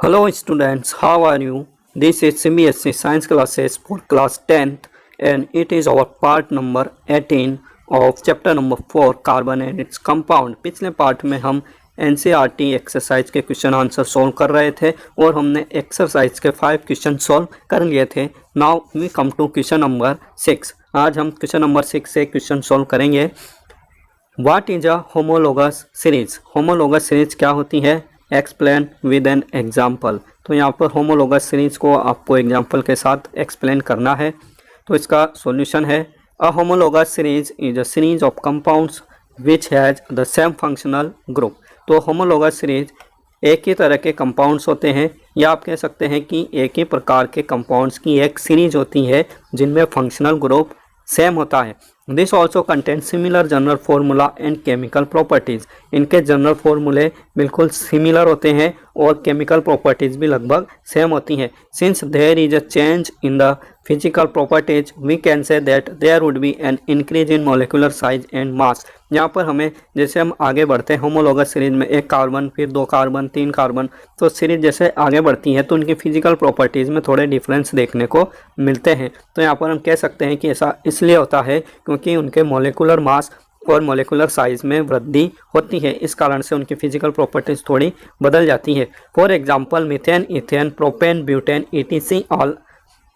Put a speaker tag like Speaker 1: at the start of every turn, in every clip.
Speaker 1: Hello students, how are you? This is CBSE Science classes for class 10th and it is our part number 18 of chapter number 4 carbon and its compound। पिछले part में हम NCERT exercise के question answer solve कर रहे थे और हमने exercise के 5 क्वेश्चन सॉल्व कर लिए थे। Now we come to question number 6। आज हम क्वेश्चन नंबर 6 से क्वेश्चन सॉल्व करेंगे। What is a homologous series? Homologous series क्या होती है? Explain with an example. तो यहाँ पर होमोलोगस सीरीज को आपको एग्जाम्पल के साथ एक्सप्लेन करना है। तो इसका सॉल्यूशन है a homologous series is a series of compounds which has the same functional group. तो होमोलोगस सीरीज एक ही तरह के कंपाउंड्स होते हैं या आप कह सकते हैं कि एक ही प्रकार के कंपाउंड्स की एक सीरीज होती है जिनमें फंक्शनल ग्रुप सेम होता है। This also contain similar general formula and chemical properties. इनके जनरल फार्मूले बिल्कुल सिमिलर होते हैं और केमिकल प्रॉपर्टीज़ भी लगभग सेम होती हैं। Since there is a change in the physical properties we can say that there would be an increase in molecular size and mass. यहाँ पर हमें जैसे हम आगे बढ़ते हैं होमोलोगस सीरीज में एक कार्बन फिर 2 कार्बन 3 कार्बन, तो सीरीज जैसे आगे बढ़ती है तो उनकी फिजिकल प्रॉपर्टीज़ में थोड़े डिफरेंस देखने को मिलते हैं। तो यहाँ पर हम कह सकते हैं कि ऐसा इसलिए होता है क्योंकि उनके मोलिकुलर मास और मोलिकुलर साइज में वृद्धि होती है, इस कारण से उनकी फिजिकल प्रॉपर्टीज थोड़ी बदल जाती है। For example methane, ethane, propane, butane ETC all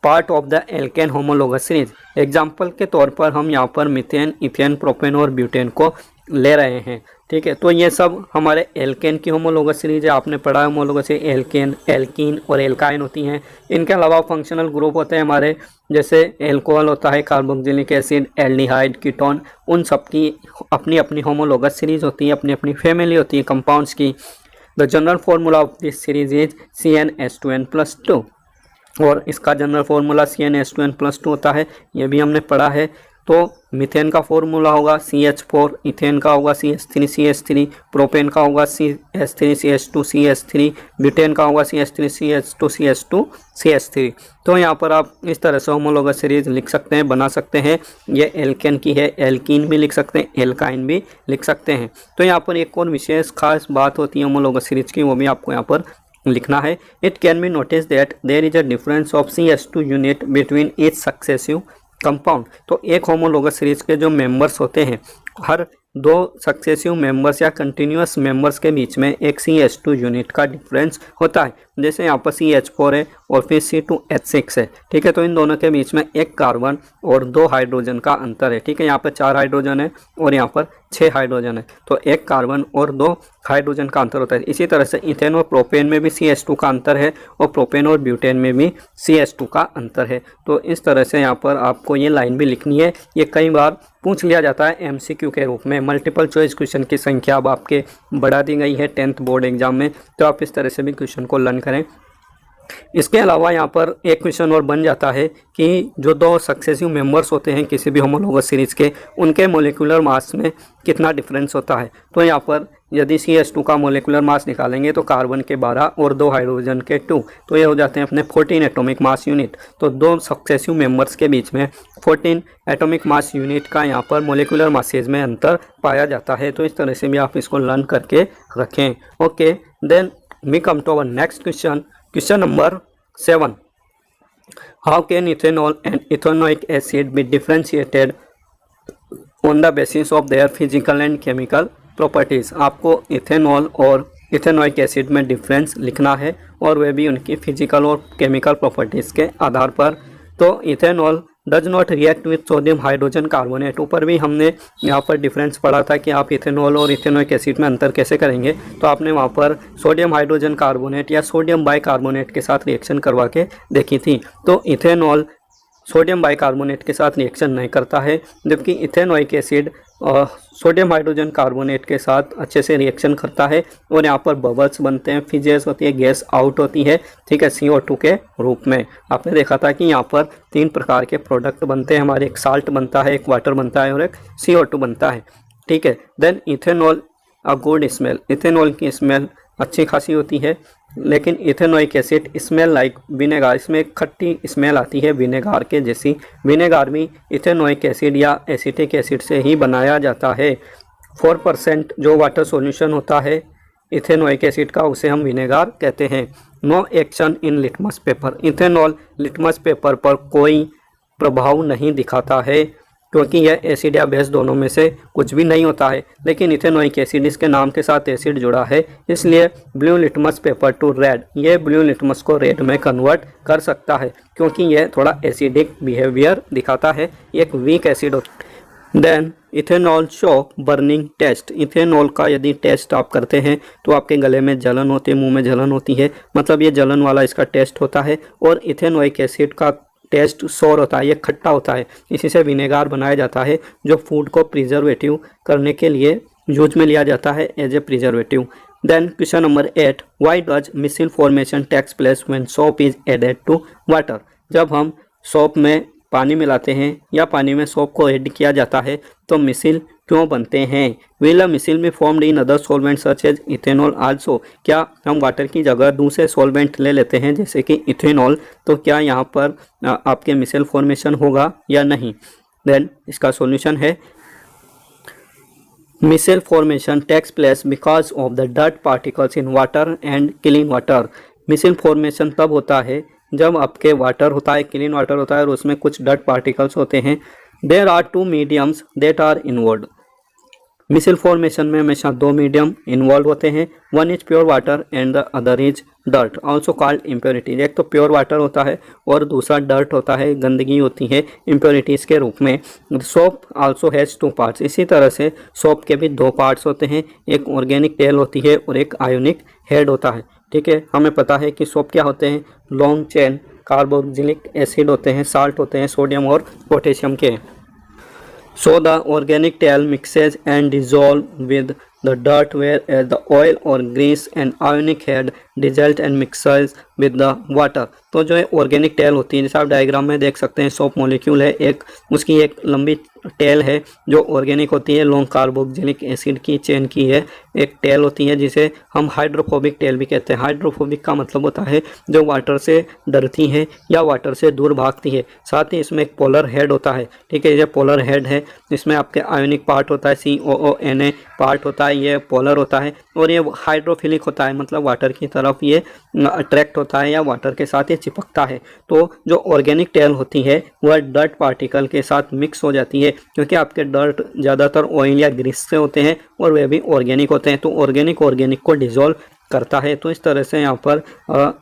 Speaker 1: part of the alkene homologous series. Example के तौर पर हम यहाँ पर मीथेन, इथेन, प्रोपेन और ब्यूटेन को ले रहे हैं। ठीक है, तो ये सब हमारे एल्केन की होमोलोगस सीरीज है। आपने पढ़ा है होमोलोगस से एल्केन, एल्कीन और एल्काइन होती हैं। इनके अलावा फंक्शनल ग्रुप होते हैं हमारे, जैसे एल्कोहल होता है, कार्बोक्सिलिक एसिड, एल्डिहाइड, कीटोन, उन सब की अपनी अपनी होमोलोगस सीरीज होती है, अपनी अपनी फैमिली होती है कंपाउंड्स की। The general formula of this series is CnH2n+2 और इसका जनरल फार्मूला CnH2n+2 होता है, ये भी हमने पढ़ा है। तो मीथेन का फार्मूला होगा CH4, इथेन का होगा CH3CH3, प्रोपेन का होगा CH3CH2CH3, ब्यूटेन का होगा CH3CH2CH2CH3। तो यहाँ पर आप इस तरह से होमोलोगस सीरीज लिख सकते हैं, बना सकते हैं। ये एल्केन की है, एल्कीन भी लिख सकते हैं, एल्काइन भी लिख सकते हैं। तो यहाँ पर एक और विशेष खास बात होती है होमोलोगस सीरीज की, वो भी आपको यहाँ पर लिखना है। It can be notice that there is a difference of CH2 unit between each successive compound. तो एक होमोलोगस सीरीज के जो मेंबर्स होते हैं, हर 2 सक्सेसिव मेंबर्स या कंटिन्यूस मेंबर्स के बीच में एक CH2 यूनिट का डिफरेंस होता है। जैसे यहाँ पर CH4 है और फिर C2H6 है। ठीक है, तो इन दोनों के बीच में 1 कार्बन और 2 हाइड्रोजन का अंतर है। ठीक है, यहाँ पर 4 हाइड्रोजन है और यहाँ पर 6 हाइड्रोजन है, तो 1 कार्बन और 2 हाइड्रोजन का अंतर होता है। इसी तरह से इथेन और प्रोपेन में भी CH2 का अंतर है और प्रोपेन और ब्यूटेन में भी CH2 का अंतर है। तो इस तरह से यहाँ पर आपको ये लाइन भी लिखनी है। ये कई बार पूछ लिया जाता है MCQ के रूप में। मल्टीपल चॉइस क्वेश्चन की संख्या अब आपके बढ़ा दी गई है 10th बोर्ड एग्जाम में, तो आप इस तरह से भी क्वेश्चन को लर्न करें। इसके अलावा यहाँ पर एक क्वेश्चन और बन जाता है कि जो 2 सक्सेसिव मेंबर्स होते हैं किसी भी होमोलोगस सीरीज के, उनके मोलिकुलर मास में कितना डिफरेंस होता है। तो यहाँ पर यदि CH2 का मोलिकुलर मास निकालेंगे तो कार्बन के 12 और 2 हाइड्रोजन के 2, तो ये हो जाते हैं अपने 14 एटॉमिक मास यूनिट। तो 2 सक्सेसिव मेंबर्स के बीच में 14 एटॉमिक मास यूनिट का यहाँ पर मोलिकुलर मासेज में अंतर पाया जाता है। तो इस तरह से भी आप इसको लर्न करके रखें। Okay, then we come to our next question. Question number 7. How can ethanol and ethanoic acid be differentiated on the basis of their physical and chemical properties? आपको इथेनॉल और इथेनोइक एसिड में difference लिखना है और वह भी उनकी physical और केमिकल प्रॉपर्टीज़ के आधार पर। तो ethanol does not react with sodium hydrogen carbonate. ऊपर भी हमने यहाँ पर डिफरेंस पढ़ा था कि आप इथेनॉल और इथेनोइक एसिड में अंतर कैसे करेंगे। तो आपने वहाँ पर सोडियम हाइड्रोजन कार्बोनेट या सोडियम बाइकार्बोनेट के साथ रिएक्शन करवा के देखी थी। तो इथेनॉल सोडियम बाइकार्बोनेट के साथ रिएक्शन नहीं करता है, जबकि ethanoic acid sodium hydrogen carbonate के साथ अच्छे से रिएक्शन करता है और यहाँ पर बबल्स बनते हैं, फिजेस होती है, गैस आउट होती है। ठीक है, CO2 के रूप में। आपने देखा था कि यहाँ पर 3 प्रकार के प्रोडक्ट बनते हैं हमारे, एक साल्ट बनता है, एक वाटर बनता है और एक CO2 बनता है। ठीक है, then ethanol a good smell. Ethanol की स्मेल अच्छी खासी होती है, लेकिन ethanoic acid smell like vinegar, इसमें एक खट्टी स्मेल आती है विनेगार के जैसी। विनेगार भी इथेनोइक एसिड या एसिटिक एसिड से ही बनाया जाता है। 4% जो वाटर सॉल्यूशन होता है इथेनोइक एसिड का, उसे हम विनेगार कहते हैं। No action in litmus paper. Ethanol litmus paper पर कोई प्रभाव नहीं दिखाता है क्योंकि यह एसिड या बेस दोनों में से कुछ भी नहीं होता है, लेकिन इथेनोइक एसिड इसके नाम के साथ एसिड जुड़ा है, इसलिए blue litmus paper two red, ये ब्लू लिटमस को रेड में कन्वर्ट कर सकता है क्योंकि यह थोड़ा एसिडिक बिहेवियर दिखाता है, एक वीक एसिड होता है। Then ethanol show burning taste. Ethanol का यदि टेस्ट आप करते हैं तो आपके गले में जलन होती है, मुंह में जलन होती है, मतलब ये जलन वाला इसका टेस्ट होता है। और इथेनोइक एसिड का टेस्ट सोर होता है, ये खट्टा होता है, इसी से विनेगार बनाया जाता है जो फूड को प्रिजर्वेटिव करने के लिए यूज में लिया जाता है as a preservative. Then question number 8, why does micelle formation takes place when soap is added to water. जब हम सोप में पानी मिलाते हैं या पानी में सोप को ऐड किया जाता है तो मिसिल क्यों बनते हैं। Will a micelle be formed in other solvent such as ethanol also. क्या हम वाटर की जगह दूसरे सॉल्वेंट ले लेते हैं जैसे कि इथेनॉल, तो क्या यहाँ पर आपके मिसिल फॉर्मेशन होगा या नहीं। देन इसका सॉल्यूशन है micelle formation takes place because of the dirt particles in water and clean water. Micelle formation तब होता है जब आपके वाटर होता है, क्लीन वाटर होता है और उसमें कुछ डर्ट पार्टिकल्स होते हैं। There are two mediums that are involve. Micelle formation में हमेशा दो मीडियम इन्वॉल्व होते हैं, one is pure water and the other is dirt also called impurities. एक तो प्योर वाटर होता है और दूसरा डर्ट होता है, गंदगी होती है इम्प्योरिटीज के रूप में। Soap also has two parts. इसी तरह से सोप के भी दो पार्ट्स होते हैं, एक ऑर्गेनिक टेल होती है और एक आयोनिक हेड होता है। ठीक है, हमें पता है कि सोप क्या होते हैं, लॉन्ग चेन कार्बोक्सिलिक एसिड होते हैं, साल्ट होते हैं सोडियम और पोटेशियम के। So the organic tail mixes and dissolve with the dirt, whereas the oil or grease and ionic head dissolve and mixes with the water। तो जो है organic tell होती है, जैसे आप डायग्राम में देख सकते हैं, सोप मॉलिक्यूल है, एक उसकी एक लंबी टेल है जो ऑर्गेनिक होती है, लॉन्ग कार्बोक्सिलिक एसिड की चेन की है एक टेल होती है जिसे हम हाइड्रोफोबिक टेल भी कहते हैं। हाइड्रोफोबिक का मतलब होता है जो वाटर से डरती है या वाटर से दूर भागती है। साथ ही इसमें एक पोलर हेड होता है। ठीक है, ये पोलर हेड है, इसमें आपके आयोनिक पार्ट होता है, COONA पार्ट होता है, ये पोलर होता है, और ये हाइड्रोफिलिक होता है, मतलब वाटर की तरफ ये अट्रैक्ट होता है या वाटर के साथ ये चिपकता है। तो जो ऑर्गेनिक टेल होती है वह डर्ट पार्टिकल के साथ मिक्स हो जाती है क्योंकि आपके डर्ट ज़्यादातर ऑयल या ग्रीस से होते हैं और वे भी ऑर्गेनिक होते हैं, तो ऑर्गेनिक को डिजोल्व करता है। तो इस तरह से यहाँ पर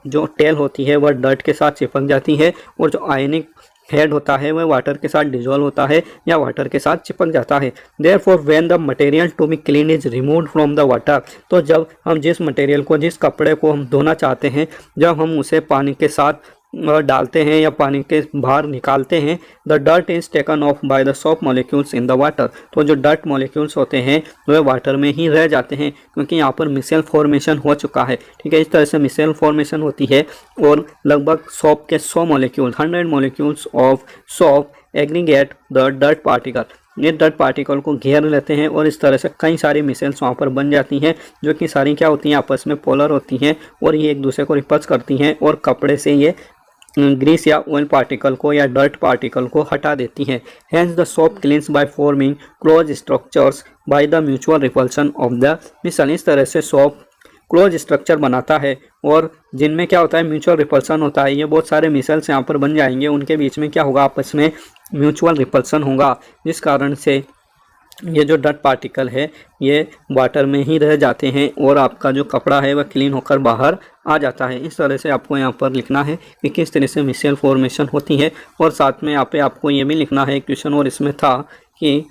Speaker 1: जो टेल होती है वह डर्ट के साथ चिपक जाती है और जो आयनिक हेड होता है वह वाटर के साथ डिजोल्व होता है या वाटर के साथ चिपक जाता है। Therefore when the material to be clean is removed from the water, तो जब हम जिस मटेरियल को, जिस कपड़े को हम धोना चाहते हैं, जब हम उसे पानी के साथ डालते हैं या पानी के बाहर निकालते हैं, the dirt is taken of by the soap molecules in the water. तो जो डर्ट मॉलिक्यूल्स होते हैं वह वाटर में ही रह जाते हैं क्योंकि यहाँ पर मिसेल फॉर्मेशन हो चुका है। ठीक है, इस तरह से मिसेल फॉर्मेशन होती है और लगभग सोप के 100 molecule 100 molecules of soap aggregate the dirt particle. ये डर्ट पार्टिकल को घेर लेते हैं और इस तरह से कई सारी मिसेल्स वहाँ पर बन जाती हैं जो कि सारी क्या होती हैं, आपस में पोलर होती हैं और ये एक दूसरे को रिपल्स करती हैं और कपड़े से ये ग्रीस या ऑयल पार्टिकल को या डर्ट पार्टिकल को हटा देती है। Hence the soap cleans by forming close structures by the mutual repulsion of the micelle. इस तरह से सोप क्लोज स्ट्रक्चर बनाता है और जिनमें क्या होता है, म्यूचुअल रिपल्सन होता है। ये बहुत सारे मिसल्स यहाँ पर बन जाएंगे, उनके बीच में क्या होगा, आपस में म्यूचुअल रिपल्सन होगा, जिस कारण से ये जो डर्ट पार्टिकल है ये वाटर में ही रह जाते हैं और आपका जो कपड़ा है वह क्लीन होकर बाहर आ जाता है। इस तरह से आपको यहाँ पर लिखना है कि किस तरह से मिसेल फॉर्मेशन होती है और साथ में यहाँ पे आपको ये भी लिखना है, क्वेश्चन और इसमें था कि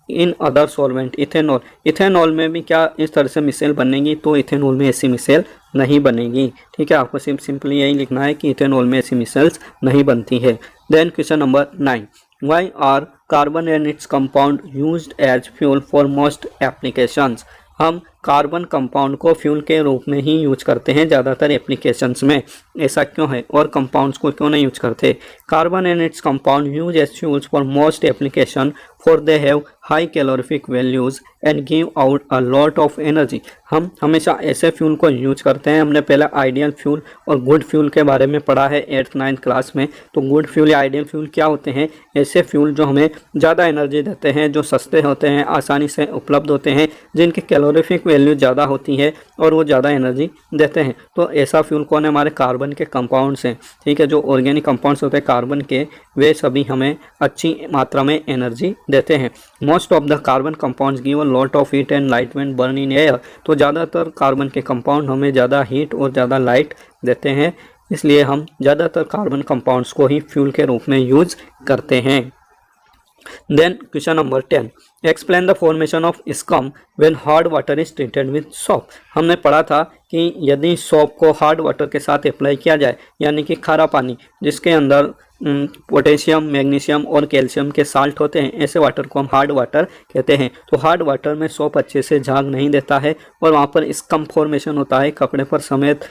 Speaker 1: इन अदर सॉल्वेंट इथेनॉल में भी क्या इस तरह से मिसेल बनेगी, तो इथेनॉल में ऐसी मिसेल नहीं बनेगी। ठीक है, आपको सिंपली यही लिखना है कि इथेनॉल में ऐसी मिसेल्स नहीं बनती है। Then question number 9, Why are carbon and its compound used as fuel for most applications? हम कार्बन कंपाउंड को फ्यूल के रूप में ही यूज करते हैं ज़्यादातर एप्लीकेशंस में। ऐसा क्यों है और कंपाउंड्स को क्यों नहीं यूज करते। Carbon and its compound use as fuels for most application for they have high calorific values and give out a lot of energy. हम हमेशा ऐसे फ्यूल को यूज करते हैं। हमने पहले आइडियल फ्यूल और गुड फ्यूल के बारे में पढ़ा है 8th 9th क्लास में। तो गुड फ्यूल या आइडियल फ्यूल क्या होते हैं, ऐसे फ्यूल जो हमें ज़्यादा एनर्जी देते हैं, जो सस्ते होते हैं, आसानी से उपलब्ध होते हैं, जिनकी कैलोरीफिक वैल्यू ज़्यादा होती है और वो ज़्यादा एनर्जी देते हैं। तो ऐसा फ्यूल कौन है, हमारे कार्बन के कंपाउंड्स हैं, ठीक है। जो ऑर्गेनिक कंपाउंड्स होते हैं कार्बन के, वे सभी हमें अच्छी मात्रा में एनर्जी देते हैं। Most of the carbon compounds give a lot of heat and light when burn in air. तो ज़्यादातर कार्बन के कंपाउंड हमें ज़्यादा हीट और ज़्यादा लाइट देते हैं, इसलिए हम ज़्यादातर कार्बन कंपाउंड्स को ही फ्यूल के रूप में यूज करते हैं। Then question number 10, explain the formation of scum when hard water is treated with soap. हमने पढ़ा था कि यदि सोप को हार्ड वाटर के साथ अप्लाई किया जाए, यानी कि खारा पानी जिसके अंदर पोटेशियम, मैग्नीशियम और कैल्शियम के साल्ट होते हैं, ऐसे वाटर को हम हार्ड वाटर कहते हैं। तो हार्ड वाटर में सोप अच्छे से झाग नहीं देता है और वहाँ पर स्कम फॉर्मेशन होता है, कपड़े पर समेत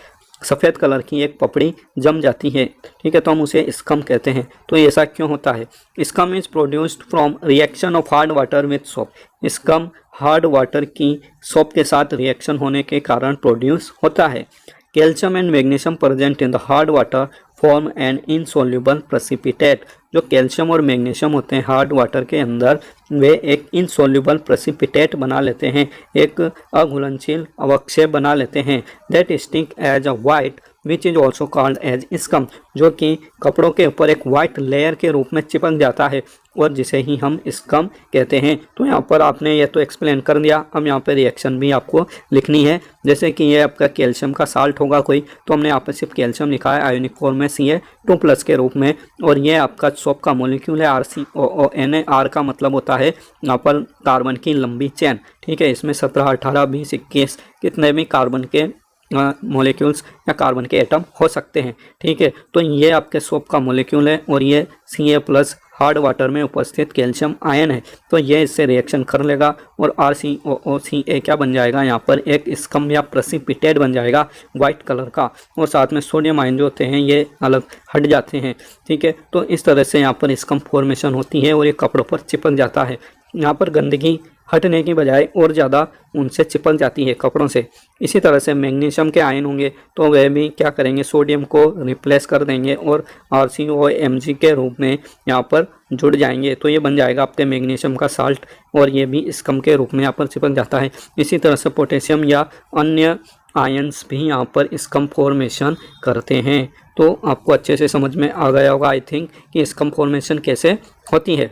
Speaker 1: सफ़ेद कलर की एक पपड़ी जम जाती है, ठीक है। तो हम उसे स्कम कहते हैं। तो ऐसा क्यों होता है। Scum is produced from reaction of hard water with soap. Scum hard water की सोप के साथ रिएक्शन होने के कारण प्रोड्यूस होता है। Calcium and magnesium present in the hard water form an insoluble precipitate. जो कैल्शियम और मैग्नीशियम होते हैं हार्ड वाटर के अंदर, वे एक इनसोल्यूबल प्रेसिपिटेट बना लेते हैं, एक अघुलनशील अवक्षय बना लेते हैं। That stick as a white which is also called as scum, जो कि कपड़ों के ऊपर एक वाइट लेयर के रूप में चिपक जाता है और जिसे ही हम स्कम कहते हैं। तो यहाँ पर आपने ये तो एक्सप्लेन कर दिया, अब यहाँ पर रिएक्शन भी आपको लिखनी है। जैसे कि ये आपका कैल्शियम का साल्ट होगा कोई, तो हमने यहाँ पर सिर्फ कैल्शियम लिखा है आयोनिक फॉर्म में Ca2+ के रूप में, और ये आपका सोप का मॉलिक्यूल है RCOONA। R का मतलब होता है यहाँ पर कार्बन की लंबी चेन, ठीक है। इसमें 17, 18, 20, 21 कितने भी कार्बन के मॉलिक्यूल्स या कार्बन के एटम हो सकते हैं, ठीक है। तो ये आपके सोप का मॉलिक्यूल है और ये Ca+ हार्ड वाटर में उपस्थित कैल्शियम आयन है। तो ये इससे रिएक्शन कर लेगा और RCOOCA क्या बन जाएगा, यहाँ पर एक स्कम या प्रेसिपिटेट बन जाएगा वाइट कलर का, और साथ में सोडियम आयन जो होते हैं ये अलग हट जाते हैं, ठीक है। तो इस तरह से यहाँ पर स्कम फॉर्मेशन होती है और ये कपड़ों पर चिपक जाता है। यहाँ पर गंदगी हटने की बजाय और ज़्यादा उनसे चिपक जाती है कपड़ों से। इसी तरह से मैग्नीशियम के आयन होंगे तो वह भी क्या करेंगे, सोडियम को रिप्लेस कर देंगे और RCOMg के रूप में यहाँ पर जुड़ जाएंगे। तो ये बन जाएगा आपके मैग्नीशियम का साल्ट और ये भी स्कम के रूप में यहाँ पर चिपक जाता है। इसी तरह से पोटेशियम या अन्य आयंस भी यहाँ पर स्कम फॉर्मेशन करते हैं। तो आपको अच्छे से समझ में आ गया होगा आई थिंक कि स्कम फॉर्मेशन कैसे होती है।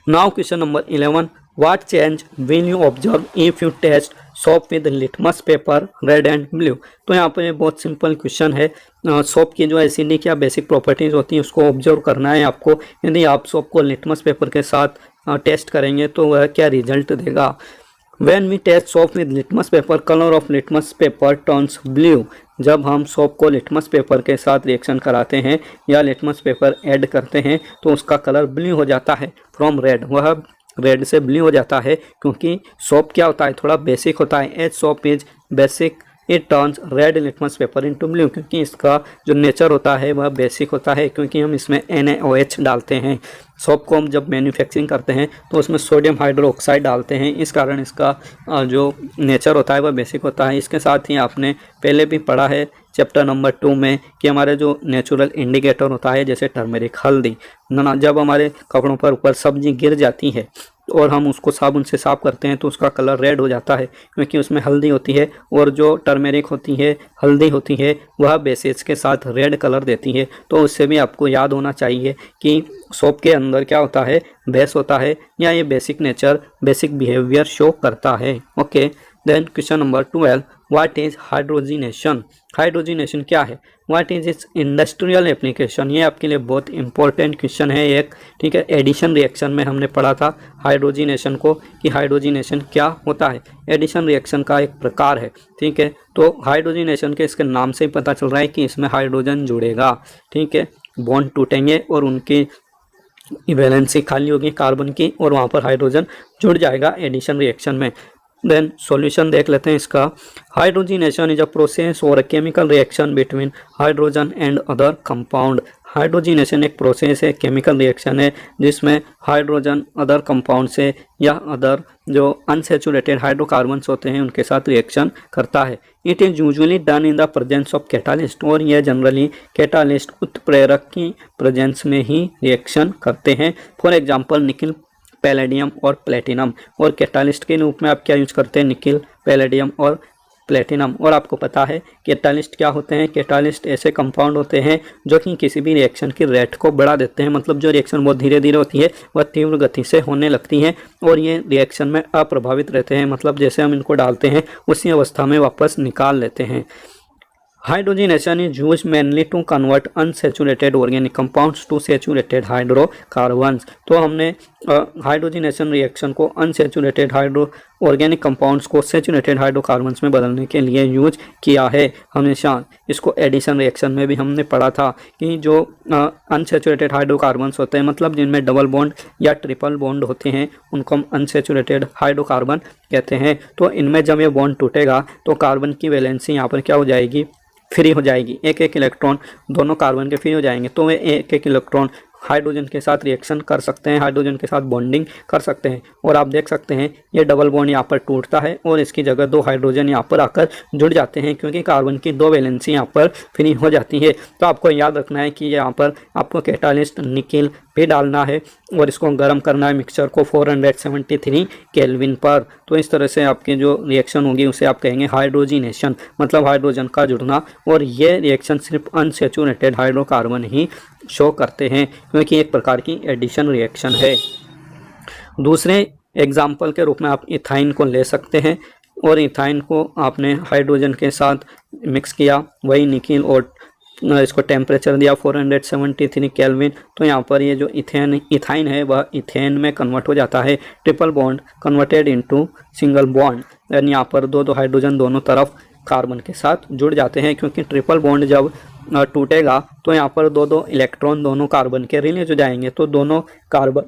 Speaker 1: Now question number 11, What change will you observe if you test soap with litmus paper red and blue? तो यहाँ पर बहुत सिंपल क्वेश्चन है। सोप की जो एसिडिक या बेसिक प्रॉपर्टीज होती हैं उसको ऑब्जर्व करना है आपको। यदि आप सोप को लिटमस पेपर के साथ टेस्ट करेंगे तो वह क्या रिजल्ट देगा। When we test soap with litmus paper, color of litmus paper turns blue. जब हम सोप को लिटमस पेपर के साथ रिएक्शन कराते हैं या लिटमस पेपर ऐड करते हैं तो उसका कलर ब्लू हो जाता है फ्रॉम रेड। वह रेड से ब्लू हो जाता है क्योंकि सोप क्या होता है, थोड़ा बेसिक होता है। As soap is basic it turns red litmus paper into blue, क्योंकि इसका जो नेचर होता है वह बेसिक होता है, क्योंकि हम इसमें NaOH डालते हैं। सोप को हम जब मैन्युफैक्चरिंग करते हैं तो उसमें सोडियम हाइड्रोक्साइड डालते हैं, इस कारण इसका जो नेचर होता है वह बेसिक होता है। इसके साथ ही आपने पहले भी पढ़ा है चैप्टर नंबर 2 में कि हमारे जो नेचुरल इंडिकेटर होता है जैसे टर्मेरिक, हल्दी, जब हमारे कपड़ों पर ऊपर सब्जी गिर जाती है और हम उसको साबुन से साफ करते हैं तो उसका कलर रेड हो जाता है, क्योंकि उसमें हल्दी होती है और जो टर्मेरिक होती है, हल्दी होती है, वह बेसेस के साथ रेड कलर देती है। तो उससे भी आपको याद होना चाहिए कि सोप के अंदर क्या होता है, बेस होता है, या ये basic nature, basic behaviour show करता है। Okay, then question number 12, what is hydrogenation. Hydrogenation क्या है, what is its industrial application. ये आपके लिए बहुत इंपॉर्टेंट क्वेश्चन है एक, ठीक है। एडिशन रिएक्शन में हमने पढ़ा था हाइड्रोजिनेशन को कि हाइड्रोजिनेशन क्या होता है। एडिशन रिएक्शन का एक प्रकार है, ठीक है। तो हाइड्रोजिनेशन के इसके नाम से ही पता चल रहा है कि इसमें हाइड्रोजन जुड़ेगा, ठीक है। बॉन्ड टूटेंगे और उनकी वैलेंसी खाली होगी कार्बन की और वहाँ पर हाइड्रोजन जुड़ जाएगा एडिशन रिएक्शन में। देन सॉल्यूशन देख लेते हैं इसका। हाइड्रोजिनेशन इज अ प्रोसेस और a chemical reaction between hydrogen and other compound. Hydrogenation एक प्रोसेस है, केमिकल रिएक्शन है जिसमें हाइड्रोजन अदर कंपाउंड से या अदर जो अनसेचुरेटेड हाइड्रोकार्बन्स होते हैं उनके साथ रिएक्शन करता है। It is usually done in the presence of catalyst, और यह जनरली कैटालिस्ट उत्प्रेरक की प्रेजेंस में ही रिएक्शन करते हैं। फॉर एग्जांपल निकिल, पैलेडियम और प्लेटिनम। और कैटालिस्ट के रूप में आप क्या यूज करते हैं, निकिल, पैलेडियम और प्लेटिनम। और आपको पता है कैटालिस्ट क्या होते हैं, कैटालिस्ट ऐसे कंपाउंड होते हैं जो कि किसी भी रिएक्शन की रेट को बढ़ा देते हैं, मतलब जो रिएक्शन बहुत धीरे धीरे होती है वह तीव्र गति से होने लगती हैं और ये रिएक्शन में अप्रभावित रहते हैं, मतलब जैसे हम इनको डालते हैं उसी अवस्था में वापस निकाल लेते हैं। Hydrogenation is used mainly to convert unsaturated organic compounds to saturated hydrocarbons. तो हमने हाइड्रोजिनेशन रिएक्शन को अनसेचुरेटेड हाइड्रो ऑर्गेनिक कंपाउंड्स को सेचुरेटेड हाइड्रोकार्बन्स में बदलने के लिए यूज किया है हमेशा। इसको एडिशन रिएक्शन में भी हमने पढ़ा था कि जो अनसेचुरेटेड हाइड्रोकार्बन्स होते हैं, मतलब जिनमें डबल बॉन्ड या ट्रिपल बॉन्ड होते हैं, उनको हम अनसेचुरेटेड हाइड्रोकार्बन कहते हैं। तो इनमें जब ये बॉन्ड टूटेगा तो कार्बन की वैलेंसी यहाँ पर क्या हो जाएगी, फ्री हो जाएगी। एक एक इलेक्ट्रॉन दोनों कार्बन के फ्री हो जाएंगे, तो वे एक एक इलेक्ट्रॉन हाइड्रोजन के साथ रिएक्शन कर सकते हैं, हाइड्रोजन के साथ बॉन्डिंग कर सकते हैं। और आप देख सकते हैं ये डबल बॉन्ड यहाँ पर टूटता है और इसकी जगह दो हाइड्रोजन यहाँ पर आकर जुड़ जाते हैं, क्योंकि कार्बन की दो वैलेंसी यहाँ पर फ्री हो जाती है। तो आपको याद रखना है कि यहाँ पर आपको कैटालिस्ट निकिल भी डालना है और इसको गर्म करना है मिक्सचर को 473 केल्विन पर। तो इस तरह से आपकी जो रिएक्शन होगी उसे आप कहेंगे हाइड्रोजिनेशन, मतलब हाइड्रोजन का जुड़ना। और ये रिएक्शन सिर्फ अनसेचुरेटेड हाइड्रोकार्बन ही शो करते हैं, क्योंकि एक प्रकार की एडिशन रिएक्शन है। दूसरे एग्जाम्पल के रूप में आप इथाइन को ले सकते हैं, और इथाइन को आपने हाइड्रोजन के साथ मिक्स किया, वही निकिल, और इसको टेम्परेचर दिया 473 केल्विन। तो यहाँ पर ये जो इथाइन है वह इथेन में कन्वर्ट हो जाता है। Triple bond converted into single bond, यानी यहाँ पर दो हाइड्रोजन दोनों तरफ कार्बन के साथ जुड़ जाते हैं, क्योंकि ट्रिपल बॉन्ड जब टूटेगा तो यहाँ पर दो इलेक्ट्रॉन दोनों कार्बन के रिलीज हो जाएंगे, तो दोनों कार्बन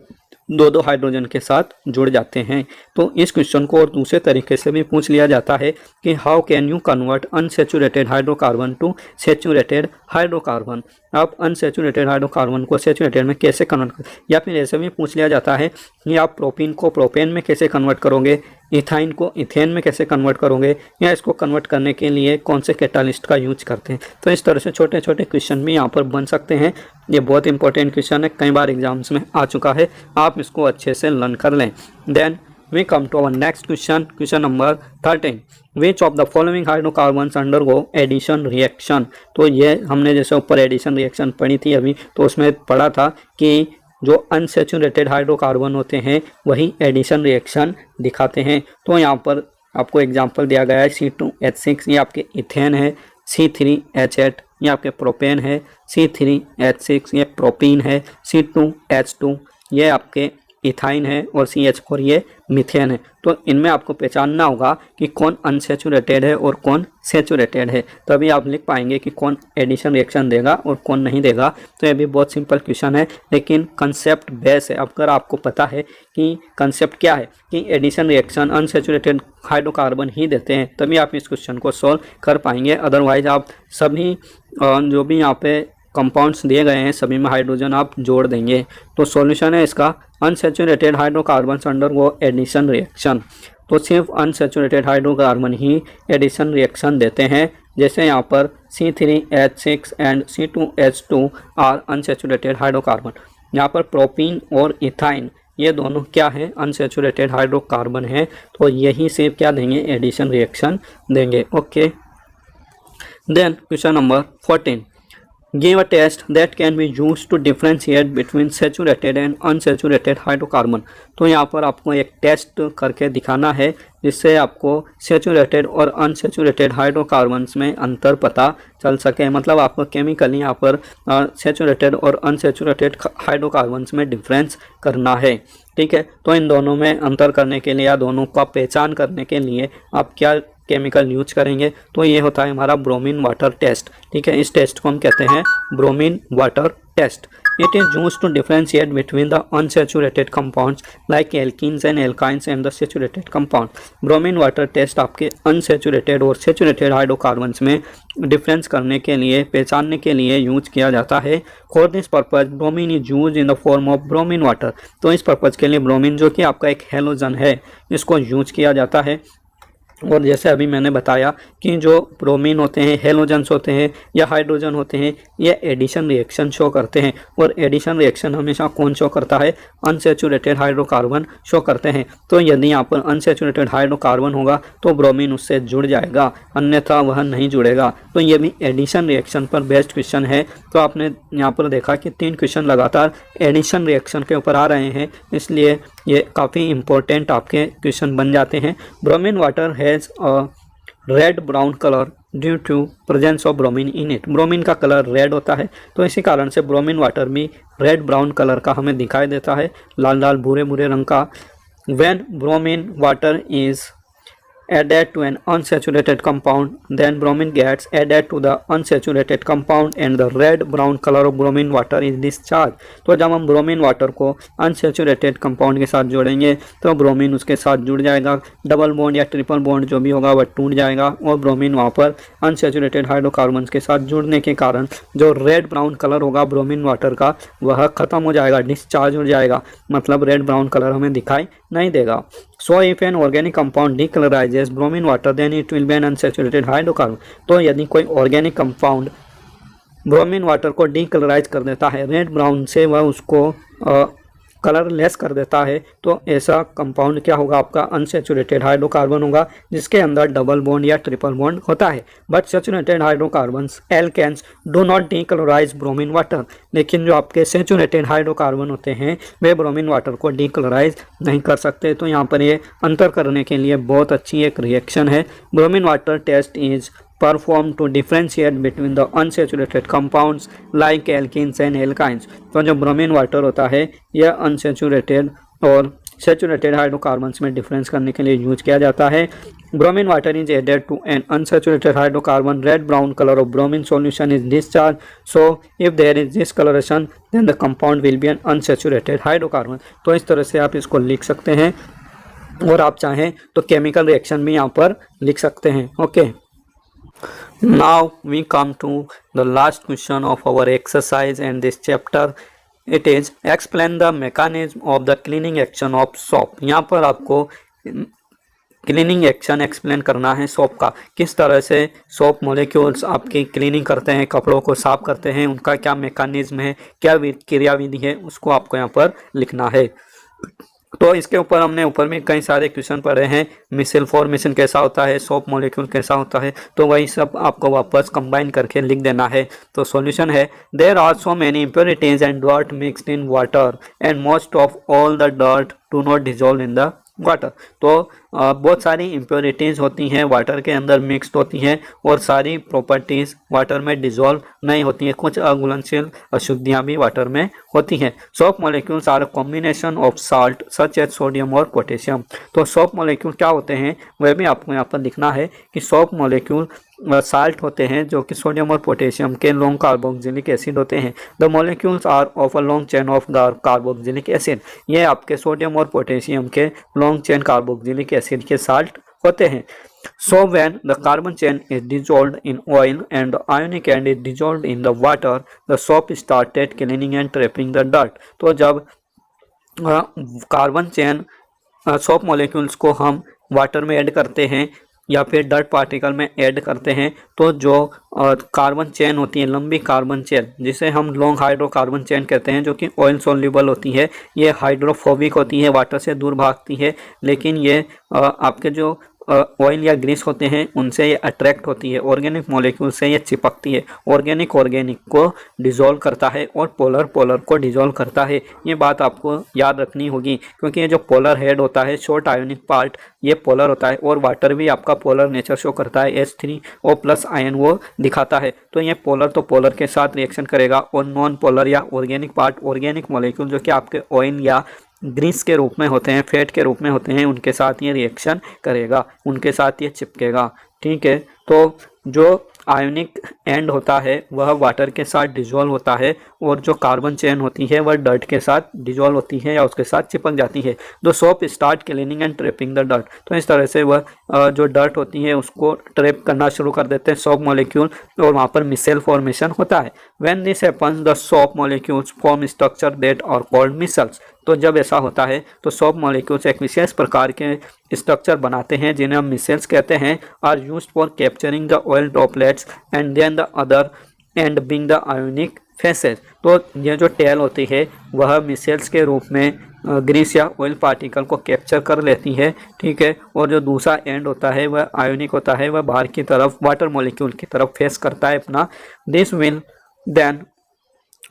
Speaker 1: दो हाइड्रोजन के साथ जुड़ जाते हैं। तो इस क्वेश्चन को और दूसरे तरीके से भी पूछ लिया जाता है कि how can you convert unsaturated hydrocarbon to saturated hydrocarbon. आप अनसेचुरेटेड हाइड्रोकार्बन को सेचुरेटेड में कैसे कन्वर्ट कर, या फिर ऐसे भी पूछ लिया जाता है कि आप प्रोपीन को प्रोपेन में कैसे कन्वर्ट करोगे, इथाइन को इथेन में कैसे कन्वर्ट करोगे, या इसको कन्वर्ट करने के लिए कौन से कैटालिस्ट का यूज करते हैं। तो इस तरह से छोटे छोटे क्वेश्चन भी यहाँ पर बन सकते हैं। ये बहुत इंपॉर्टेंट क्वेश्चन है, कई बार एग्जाम्स में आ चुका है, आप इसको अच्छे से लर्न कर लें। Then we come to our next question, question number 13. Which of the following hydrocarbons undergo addition reaction? तो ये हमने जैसे ऊपर एडिशन रिएक्शन पढ़ी थी अभी, तो उसमें पढ़ा था कि जो अनसेचुरेटेड हाइड्रोकार्बन होते हैं वही एडिशन रिएक्शन दिखाते हैं। तो यहाँ पर आपको एग्जांपल दिया गया है C2H6, ये आपके इथेन है, C3H8 ये आपके प्रोपेन है, C3H6 ये प्रोपीन है, C2H2 ये आपके इथाइन है, और CH4 ये मीथेन है। तो इनमें आपको पहचानना होगा कि कौन अनसेचुरेटेड है और कौन सेचुरेटेड है, तभी आप लिख पाएंगे कि कौन एडिशन रिएक्शन देगा और कौन नहीं देगा। तो ये भी बहुत सिंपल क्वेश्चन है, लेकिन कंसेप्ट बेस है। अगर आपको पता है कि कंसेप्ट क्या है कि एडिशन रिएक्शन अनसेचुरेटेड हाइड्रोकार्बन ही देते हैं, तभी आप इस क्वेश्चन को सॉल्व कर पाएंगे। अदरवाइज आप सभी जो भी यहाँ पे कंपाउंड्स दिए गए हैं सभी में हाइड्रोजन आप जोड़ देंगे। तो सॉल्यूशन है इसका unsaturated hydrocarbons undergo addition reaction. तो सिर्फ अनसेचुरेटेड हाइड्रोकार्बन ही एडिशन रिएक्शन देते हैं, जैसे यहाँ पर C3H6 and C2H2 are unsaturated hydrocarbon. यहाँ पर प्रोपीन और इथाइन ये दोनों क्या है, अनसेचुरेटेड हाइड्रोकार्बन है, तो यही सिर्फ क्या देंगे, एडिशन रिएक्शन देंगे। Okay, then question number 14. Give a test that can be used to differentiate between saturated and unsaturated hydrocarbon. तो यहाँ पर आपको एक टेस्ट करके दिखाना है जिससे आपको सेचुरेटेड और अनसेचुरेटेड हाइड्रोकार्बन्स में अंतर पता चल सके, मतलब आपको केमिकली यहाँ पर सेचुरेटेड और अनसेचुरेटेड हाइड्रोकार्बन्स में डिफरेंस करना है। ठीक है, तो इन दोनों में अंतर करने के लिए या दोनों का पहचान करने के लिए आप क्या केमिकल यूज करेंगे, तो ये होता है हमारा ब्रोमीन वाटर टेस्ट। ठीक है, इस टेस्ट को हम कहते हैं bromine water test. It is used to differentiate between the unsaturated compounds like alkenes and alkynes and the saturated compound. Bromine water test आपके अनसेचुरेटेड और सेचुरेटेड हाइड्रोकार्बन्स में डिफरेंस करने के लिए, पहचानने के लिए यूज किया जाता है। For this purpose bromine is use in the form of bromine water. तो इस पर्पज के लिए ब्रोमीन जो कि आपका एक हेलोजन है, इसको यूज किया जाता है। और जैसे अभी मैंने बताया कि जो ब्रोमीन होते हैं, हेलोजन्स होते हैं या हाइड्रोजन होते हैं, ये एडिशन रिएक्शन शो करते हैं। और एडिशन रिएक्शन हमेशा कौन शो करता है? अनसेचुरेटेड हाइड्रोकार्बन शो करते हैं। तो यदि यहाँ पर अनसेचुरेटेड हाइड्रोकार्बन होगा तो ब्रोमीन उससे जुड़ जाएगा, अन्यथा वह नहीं जुड़ेगा। तो ये भी एडिशन रिएक्शन पर बेस्ड क्वेश्चन है। तो आपने यहाँ पर देखा कि 3 क्वेश्चन लगातार एडिशन रिएक्शन के ऊपर आ रहे हैं, इसलिए ये काफ़ी इंपॉर्टेंट आपके क्वेश्चन बन जाते हैं। Bromine water has a red brown colour due to presence of bromine in it. Bromine का कलर रेड होता है, तो इसी कारण से ब्रोमीन वाटर भी रेड ब्राउन कलर का हमें दिखाई देता है, लाल लाल भूरे भूरे रंग का। When bromine water is added to an unsaturated compound, then bromine gets added to the unsaturated compound and the red brown color of bromine water is discharged. तो जब हम ब्रोमीन वाटर को अनसेचुरेटेड कंपाउंड के साथ जोड़ेंगे तो bromine उसके साथ जुड़ जाएगा, डबल बॉन्ड या ट्रिपल बॉन्ड जो भी होगा वह टूट जाएगा और ब्रोमीन वहाँ पर अनसेचुरेटेड हाइड्रोकार्बन के साथ जुड़ने के कारण जो रेड ब्राउन कलर होगा ब्रोमीन वाटर का वह खत्म हो जाएगा, डिस्चार्ज हो जाएगा, मतलब रेड ब्राउन कलर हमें दिखाई नहीं देगा। So if an organic compound decolorizes bromine water, then it will be an unsaturated hydrocarbon. तो यदि कोई ऑर्गेनिक कंपाउंड ब्रोमीन वाटर को डीकलराइज कर देता है, रेड ब्राउन से वह उसको कलरलेस कर देता है, तो ऐसा कंपाउंड क्या होगा? आपका अनसेचुरेटेड हाइड्रोकार्बन होगा जिसके अंदर डबल बॉन्ड या ट्रिपल बॉन्ड होता है। But saturated hydrocarbons alkanes do not decolourise bromine water. लेकिन जो आपके सेचुरेटेड हाइड्रोकार्बन होते हैं वे ब्रोमीन वाटर को डीकलराइज नहीं कर सकते। तो यहाँ पर ये अंतर करने के लिए बहुत अच्छी एक रिएक्शन है। Bromine water test is performed to differentiate between the unsaturated compounds like alkenes and alkynes. तो जो ब्रोमीन वाटर होता है यह अनसेचुरेटेड और सेचुरेटेड हाइड्रोकार्बन्स में डिफरेंस करने के लिए यूज किया जाता है। Bromine water is added to an unsaturated hydrocarbon, red brown colour of bromine solution is discharge. So if there is discolouration then the compound will be an unsaturated hydrocarbon. तो इस तरह से आप इसको लिख सकते हैं और आप चाहें तो केमिकल रिएक्शन भी यहाँ पर लिख सकते हैं। Okay, now we come to the last question of our exercise and this chapter. It is explain the mechanism of the cleaning action of soap. यहाँ पर आपको क्लीनिंग एक्शन एक्सप्लेन करना है सोप का, किस तरह से सोप मॉलिक्यूल्स आपकी क्लीनिंग करते हैं, कपड़ों को साफ करते हैं, उनका क्या मैकेनिज्म है, क्या क्रियाविधि है, उसको आपको यहाँ पर लिखना है। तो इसके ऊपर हमने ऊपर में कई सारे क्वेश्चन पढ़े हैं। मिसल फॉर्मेशन कैसा होता है, सोप मॉलिक्यूल कैसा होता है, तो वही सब आपको वापस कंबाइन करके लिख देना है। तो सॉल्यूशन है there are so many impurities and dirt mixed in water and most of all the dirt do not dissolve in the water. तो बहुत सारी इम्प्योरिटीज़ होती हैं वाटर के अंदर मिक्स्ड होती हैं और सारी प्रॉपर्टीज़ वाटर में डिजोल्व नहीं होती हैं, कुछ अघुलनशील अशुद्धियाँ भी वाटर में होती हैं। Soap molecules are combination of salt such as sodium और पोटेशियम। तो सोप मॉलिक्यूल क्या होते हैं वह भी आपको यहाँ पर लिखना है कि सोप मॉलिक्यूल साल्ट होते हैं जो कि सोडियम और पोटेशियम के लॉन्ग कार्बोक्सिलिक एसिड होते हैं। The molecules are of a long chain of carboxylic acid. ये आपके सोडियम और पोटेशियम के लॉन्ग चेन कार्बोक्सिलिक एसिड के साल्ट होते हैं। So when the carbon chain is dissolved in oil and the ionic end is dissolved in the water, the soap started cleaning and trapping the dirt. तो जब carbon chain soap molecules को हम water में add करते हैं या फिर dirt particle में ऐड करते हैं तो जो कार्बन चेन होती है, लंबी कार्बन चेन जिसे हम लॉन्ग हाइड्रोकार्बन चेन कहते हैं, जो कि ऑयल सोल्यूबल होती है, ये हाइड्रोफोबिक होती है, वाटर से दूर भागती है, लेकिन ये आपके जो ऑयल या ग्रीस होते हैं उनसे ये अट्रैक्ट होती है, ऑर्गेनिक मॉलिक्यूल से ये चिपकती है, ऑर्गेनिक को डिजोल्व करता है और पोलर को डिजोल्व करता है। ये बात आपको याद रखनी होगी क्योंकि ये जो पोलर हेड होता है, शॉर्ट आयोनिक पार्ट, ये पोलर होता है और वाटर भी आपका पोलर नेचर शो करता है, H3O+ आयन वो दिखाता है। तो ये पोलर तो पोलर के साथ रिएक्शन करेगा और नॉन पोलर या ऑर्गेनिक पार्ट, ऑर्गेनिक मॉलिक्यूल जो कि आपके ऑयल या ग्रीस के रूप में होते हैं, फैट के रूप में होते हैं, उनके साथ ये रिएक्शन करेगा, उनके साथ ये चिपकेगा। ठीक है, तो जो आयोनिक एंड होता है वह वाटर के साथ डिजोल्व होता है और जो कार्बन चेन होती है वह डर्ट के साथ डिजोल्व होती है या उसके साथ चिपक जाती है। The soap start cleaning and trapping the dirt. तो इस तरह से वह जो डर्ट होती है उसको ट्रैप करना शुरू कर देते हैं सोप मॉलिक्यूल और वहाँ पर मिसेल फॉर्मेशन होता है। When this happens the soap molecules form structure that are called micelles. तो जब ऐसा होता है तो सोप मॉलिक्यूल्स एक विशेष प्रकार के स्ट्रक्चर बनाते हैं जिन्हें हम मिसेल्स कहते हैं। Are used for capturing the oil droplets and then the other end being the ionic faces. तो ये जो टेल होती है वह मिसेल्स के रूप में ग्रीस या ऑयल पार्टिकल को कैप्चर कर लेती है, ठीक है। और जो दूसरा एंड होता है वह आयोनिक होता है, वह बाहर की तरफ वाटर मॉलिक्यूल की तरफ फेस करता है अपना। This will then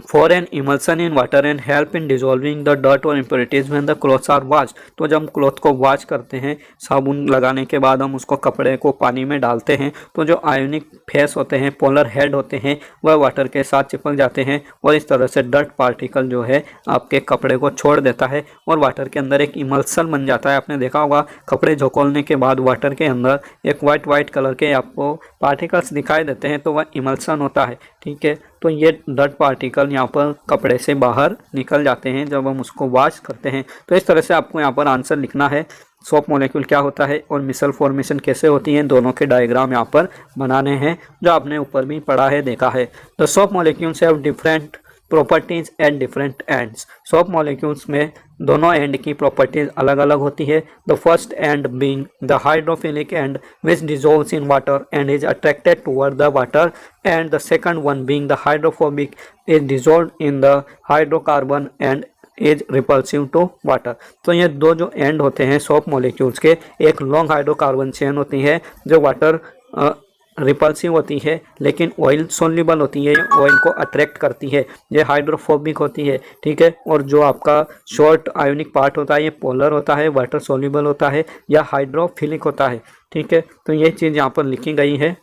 Speaker 1: for an emulsion in water and help in dissolving the dirt or impurities when the clothes are washed। तो जब हम क्लॉथ को वॉश करते हैं साबुन लगाने के बाद हम उसको कपड़े को पानी में डालते हैं तो जो आयोनिक फेस होते हैं, पोलर हेड होते हैं, वह वाटर के साथ चिपक जाते हैं और इस तरह से डर्ट पार्टिकल जो है आपके कपड़े को छोड़ देता है और वाटर के अंदर एक इमल्सन बन जाता है। आपने देखा होगा कपड़े झोंकोलने के बाद वाटर के अंदर एक वाइट कलर के आपको पार्टिकल्स दिखाई देते हैं, तो वह इमल्सन होता है, ठीक है। तो ये डर्ट पार्टिकल यहाँ पर कपड़े से बाहर निकल जाते हैं जब हम उसको वॉश करते हैं। तो इस तरह से आपको यहाँ पर आंसर लिखना है, सोप मॉलिक्यूल क्या होता है और मिसल फॉर्मेशन कैसे होती है, दोनों के डायग्राम यहाँ पर बनाने हैं जो आपने ऊपर भी पढ़ा है, देखा है। The soap molecules have different properties at different ends. Soap molecules में दोनों एंड की प्रॉपर्टीज अलग अलग होती है। The first end being the hydrophilic end which dissolves in water and is attracted toward the water and the second one being the hydrophobic is dissolved in the hydrocarbon and is repulsive to water. तो ये दो जो and होते हैं soap molecules के, एक long hydrocarbon chain होती है जो वाटर रिपल्सिव होती है लेकिन ऑयल सोल्यूबल होती है, ऑयल को अट्रैक्ट करती है, ये हाइड्रोफोबिक होती है, ठीक है। और जो आपका शॉर्ट आयोनिक पार्ट होता है ये पोलर होता है, वाटर सोल्यूबल होता है या हाइड्रोफिलिक होता है, ठीक है। तो ये चीज़ यहाँ पर लिखी गई है।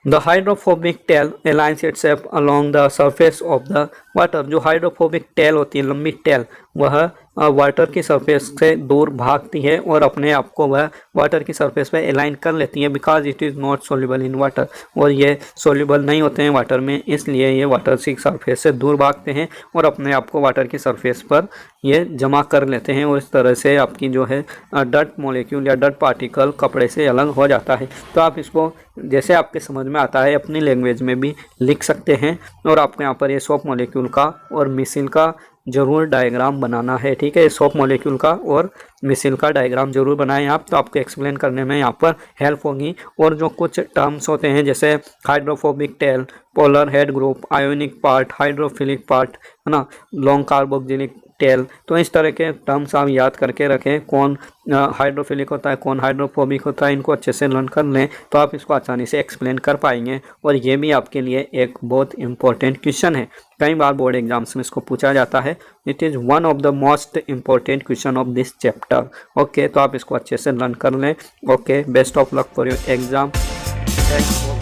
Speaker 1: The hydrophobic tail aligns itself along the surface of the water। जो हाइड्रोफोबिक टेल होती है, लंबी टेल, वह वाटर की सरफेस से दूर भागती है और अपने आप को वह वाटर की सरफेस पे अलाइन कर लेती है because it is not soluble in water. और ये सोल्यूबल नहीं होते हैं वाटर में, इसलिए ये वाटर की सरफेस से दूर भागते हैं और अपने आप को वाटर की सरफेस पर ये जमा कर लेते हैं और इस तरह से आपकी जो है डर्ट मॉलिक्यूल या डर्ट पार्टिकल कपड़े से अलग हो जाता है। तो आप इसको जैसे आपके समझ में आता है अपनी लैंग्वेज में भी लिख सकते हैं और आपको यहाँ पर ये सोप मॉलिक्यूल का और मिसिल का जरूर डायग्राम बनाना है, ठीक है। सोप मॉलिक्यूल का और मिसिल का डायग्राम जरूर बनाएं आप, तो आपको एक्सप्लेन करने में यहाँ पर हेल्प होगी। और जो कुछ टर्म्स होते हैं जैसे hydrophobic tell, polar head group, ionic part, hydrophilic part, है ना, लॉन्ग कार्बोक्सिलिक टेल, तो इस तरह के टर्म्स आप याद करके रखें। कौन हाइड्रोफिलिक होता है, कौन हाइड्रोफोबिक होता है, इनको अच्छे से लर्न कर लें तो आप इसको आसानी से एक्सप्लेन कर पाएंगे। और ये भी आपके लिए एक बहुत इंपॉर्टेंट क्वेश्चन है, कई बार बोर्ड एग्जाम्स में इसको पूछा जाता है। It is one of the most important question of this chapter. Okay, तो आप इसको अच्छे से लर्न कर लें। Okay, best of luck for your exam. Thanks.